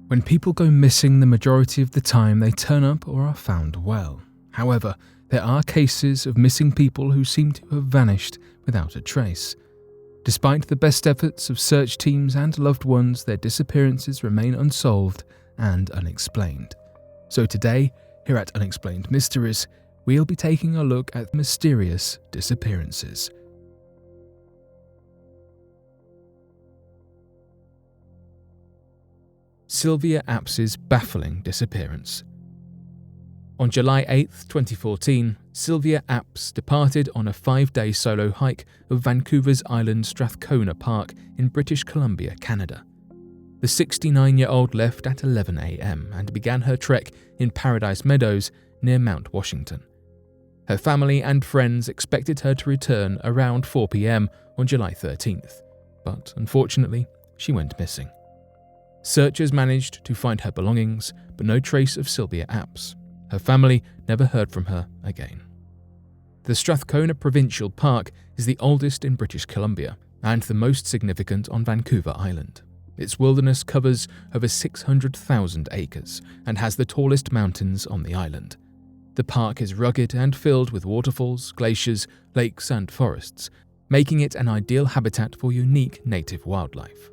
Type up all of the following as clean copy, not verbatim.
When people go missing, the majority of the time they turn up or are found well. However, there are cases of missing people who seem to have vanished without a trace. Despite the best efforts of search teams and loved ones, their disappearances remain unsolved and unexplained. So today, here at Unexplained Mysteries, we'll be taking a look at mysterious disappearances. Sylvia Apps' baffling disappearance. On July 8, 2014, Sylvia Apps departed on a 5-day solo hike of Vancouver's island Strathcona Park in British Columbia, Canada. The 69-year-old left at 11 a.m. and began her trek in Paradise Meadows near Mount Washington. Her family and friends expected her to return around 4 p.m. on July 13th, but unfortunately, she went missing. Searchers managed to find her belongings, but no trace of Sylvia Apps. Her family never heard from her again. The Strathcona Provincial Park is the oldest in British Columbia and the most significant on Vancouver Island. Its wilderness covers over 600,000 acres and has the tallest mountains on the island. The park is rugged and filled with waterfalls, glaciers, lakes and forests, making it an ideal habitat for unique native wildlife.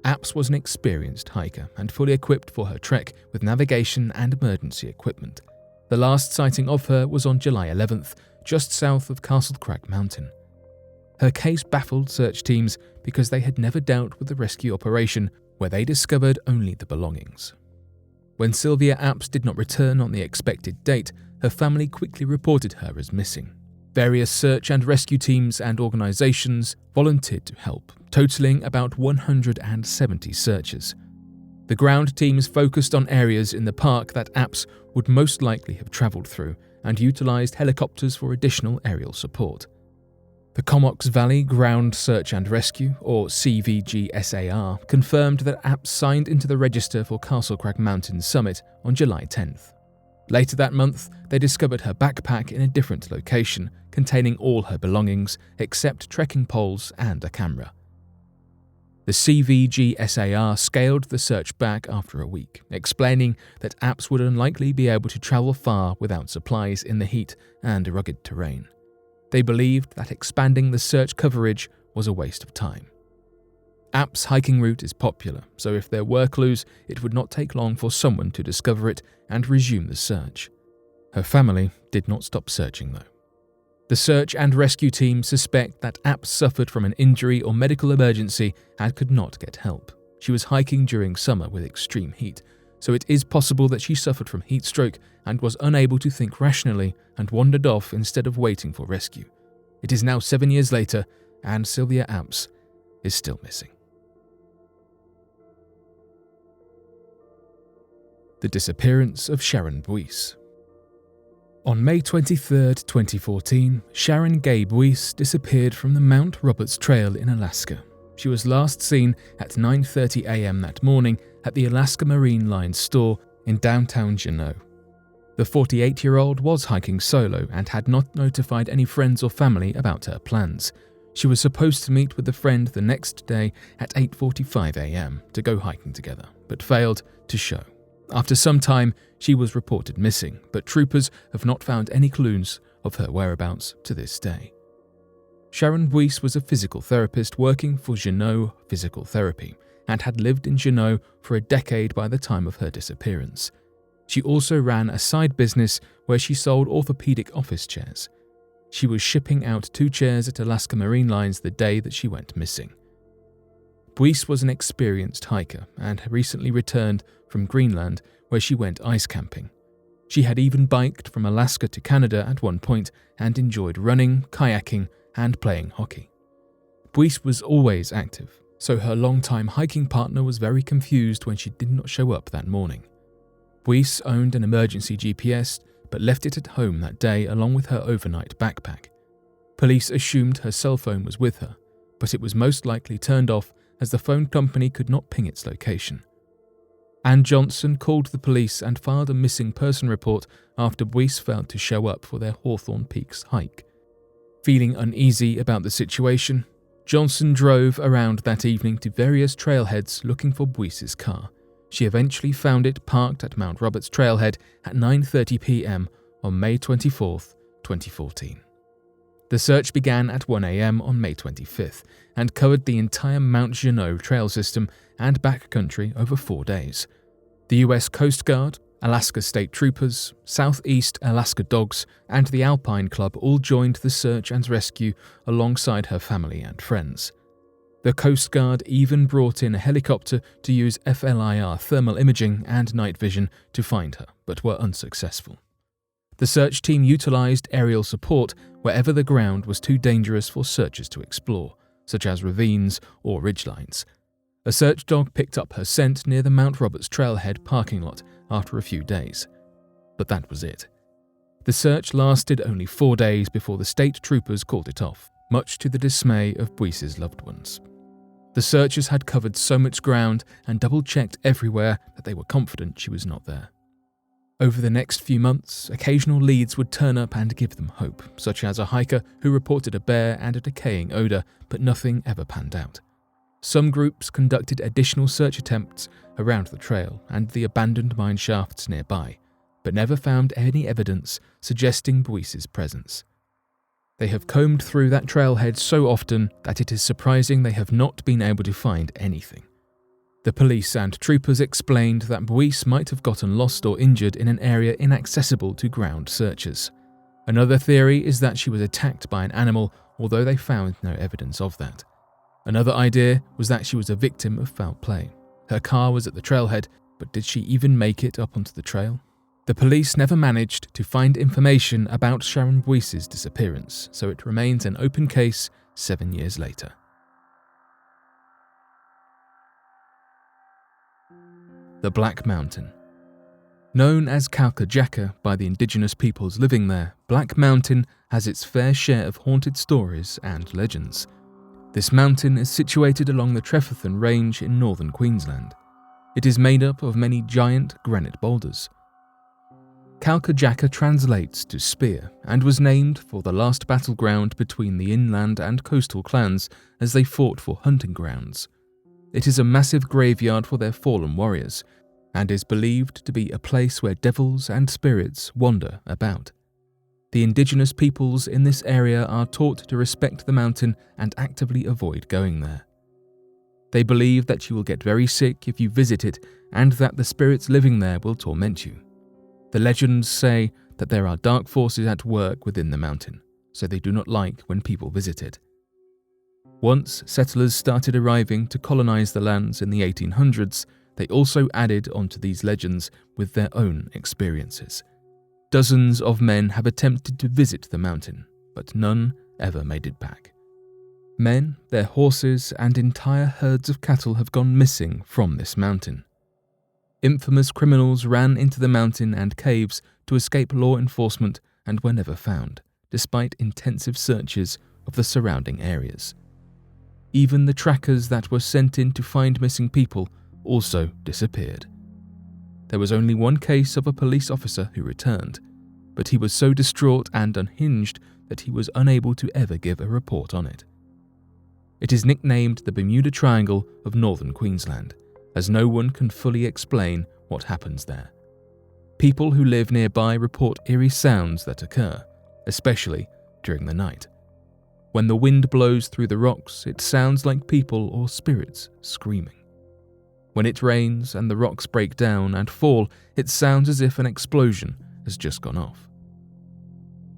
Apps was an experienced hiker and fully equipped for her trek with navigation and emergency equipment. The last sighting of her was on July 11th, just south of Castle Crag Mountain. Her case baffled search teams because they had never dealt with the rescue operation where they discovered only the belongings. When Sylvia Apps did not return on the expected date, her family quickly reported her as missing. Various search and rescue teams and organizations volunteered to help, totaling about 170 searchers. The ground teams focused on areas in the park that Apps would most likely have traveled through and utilized helicopters for additional aerial support. The Comox Valley Ground Search and Rescue, or CVGSAR, confirmed that Apps signed into the register for Castle Crag Mountain Summit on July 10th. Later that month, they discovered her backpack in a different location, containing all her belongings except trekking poles and a camera. The CVGSAR scaled the search back after a week, explaining that Apps would unlikely be able to travel far without supplies in the heat and rugged terrain. They believed that expanding the search coverage was a waste of time. Apps' hiking route is popular, so if there were clues, it would not take long for someone to discover it and resume the search. Her family did not stop searching, though. The search and rescue team suspect that Apps suffered from an injury or medical emergency and could not get help. She was hiking during summer with extreme heat, so it is possible that she suffered from heat stroke and was unable to think rationally and wandered off instead of waiting for rescue. It is now 7 years later, and Sylvia Apps is still missing. The disappearance of Sharon Vogel. On May 23, 2014, Sharon Gay Vogel disappeared from the Mount Roberts Trail in Alaska. She was last seen at 9:30 a.m. that morning at the Alaska Marine Line store in downtown Juneau. The 48-year-old was hiking solo and had not notified any friends or family about her plans. She was supposed to meet with a friend the next day at 8:45 a.m. to go hiking together, but failed to show. After some time, she was reported missing, but troopers have not found any clues of her whereabouts to this day. Sharon Vogel was a physical therapist working for Juneau Physical Therapy and had lived in Juneau for a decade by the time of her disappearance. She also ran a side business where she sold orthopedic office chairs. She was shipping out 2 chairs at Alaska Marine Lines the day that she went missing. Vogel was an experienced hiker and had recently returned from Greenland, where she went ice camping. She had even biked from Alaska to Canada at one point and enjoyed running, kayaking, and playing hockey. Vogel was always active, so her longtime hiking partner was very confused when she did not show up that morning. Vogel owned an emergency GPS, but left it at home that day along with her overnight backpack. Police assumed her cell phone was with her, but it was most likely turned off as the phone company could not ping its location. Ann Johnson called the police and filed a missing person report after Vogel failed to show up for their Hawthorne Peaks hike. Feeling uneasy about the situation, Johnson drove around that evening to various trailheads looking for Vogel's car. She eventually found it parked at Mount Roberts Trailhead at 9:30 p.m. on May 24, 2014. The search began at 1 a.m. on May 25th and covered the entire Mount Jeannot trail system and backcountry over 4 days. The US Coast Guard, Alaska State Troopers, Southeast Alaska Dogs, and the Alpine Club all joined the search and rescue alongside her family and friends. The Coast Guard even brought in a helicopter to use FLIR thermal imaging and night vision to find her, but were unsuccessful. The search team utilized aerial support wherever the ground was too dangerous for searchers to explore, such as ravines or ridgelines. A search dog picked up her scent near the Mount Roberts Trailhead parking lot after a few days. But that was it. The search lasted only 4 days before the state troopers called it off, much to the dismay of Buice's loved ones. The searchers had covered so much ground and double-checked everywhere that they were confident she was not there. Over the next few months, occasional leads would turn up and give them hope, such as a hiker who reported a bear and a decaying odor, but nothing ever panned out. Some groups conducted additional search attempts around the trail and the abandoned mine shafts nearby, but never found any evidence suggesting Buice's presence. They have combed through that trailhead so often that it is surprising they have not been able to find anything. The police and troopers explained that Buice might have gotten lost or injured in an area inaccessible to ground searchers. Another theory is that she was attacked by an animal, although they found no evidence of that. Another idea was that she was a victim of foul play. Her car was at the trailhead, but did she even make it up onto the trail? The police never managed to find information about Sharon Buice's disappearance, so it remains an open case 7 years later. The Black Mountain. Known as Kalkajaka by the indigenous peoples living there, Black Mountain has its fair share of haunted stories and legends. This mountain is situated along the Trefethen Range in northern Queensland. It is made up of many giant granite boulders. Kalkajaka translates to spear and was named for the last battleground between the inland and coastal clans as they fought for hunting grounds. It is a massive graveyard for their fallen warriors and is believed to be a place where devils and spirits wander about. The indigenous peoples in this area are taught to respect the mountain and actively avoid going there. They believe that you will get very sick if you visit it and that the spirits living there will torment you. The legends say that there are dark forces at work within the mountain, so they do not like when people visit it. Once settlers started arriving to colonize the lands in the 1800s, they also added onto these legends with their own experiences. Dozens of men have attempted to visit the mountain, but none ever made it back. Men, their horses, and entire herds of cattle have gone missing from this mountain. Infamous criminals ran into the mountain and caves to escape law enforcement and were never found, despite intensive searches of the surrounding areas. Even the trackers that were sent in to find missing people also disappeared. There was only one case of a police officer who returned, but he was so distraught and unhinged that he was unable to ever give a report on it. It is nicknamed the Bermuda Triangle of northern Queensland, as no one can fully explain what happens there. People who live nearby report eerie sounds that occur, especially during the night. When the wind blows through the rocks, it sounds like people or spirits screaming. When it rains and the rocks break down and fall, it sounds as if an explosion has just gone off.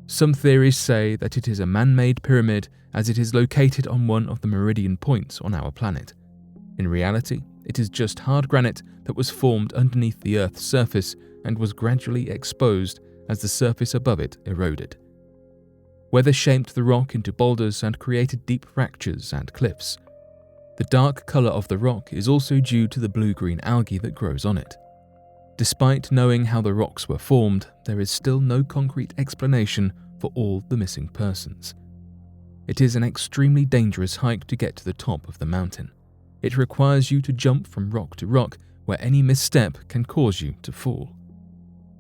Some theories say that it is a man-made pyramid as it is located on one of the meridian points on our planet. In reality, it is just hard granite that was formed underneath the Earth's surface and was gradually exposed as the surface above it eroded. Weather shaped the rock into boulders and created deep fractures and cliffs. The dark color of the rock is also due to the blue-green algae that grows on it. Despite knowing how the rocks were formed, there is still no concrete explanation for all the missing persons. It is an extremely dangerous hike to get to the top of the mountain. It requires you to jump from rock to rock, where any misstep can cause you to fall.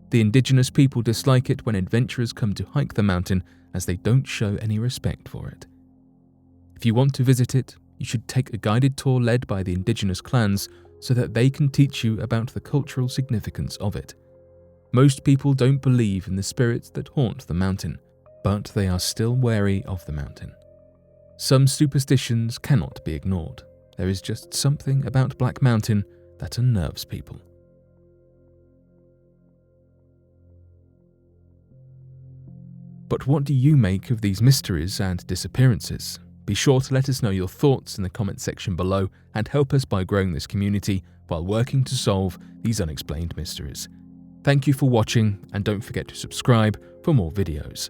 The indigenous people dislike it when adventurers come to hike the mountain, as they don't show any respect for it. If you want to visit it, you should take a guided tour led by the indigenous clans so that they can teach you about the cultural significance of it. Most people don't believe in the spirits that haunt the mountain, but they are still wary of the mountain. Some superstitions cannot be ignored. There is just something about Black Mountain that unnerves people. But what do you make of these mysteries and disappearances? Be sure to let us know your thoughts in the comment section below and help us by growing this community while working to solve these unexplained mysteries. Thank you for watching, and don't forget to subscribe for more videos.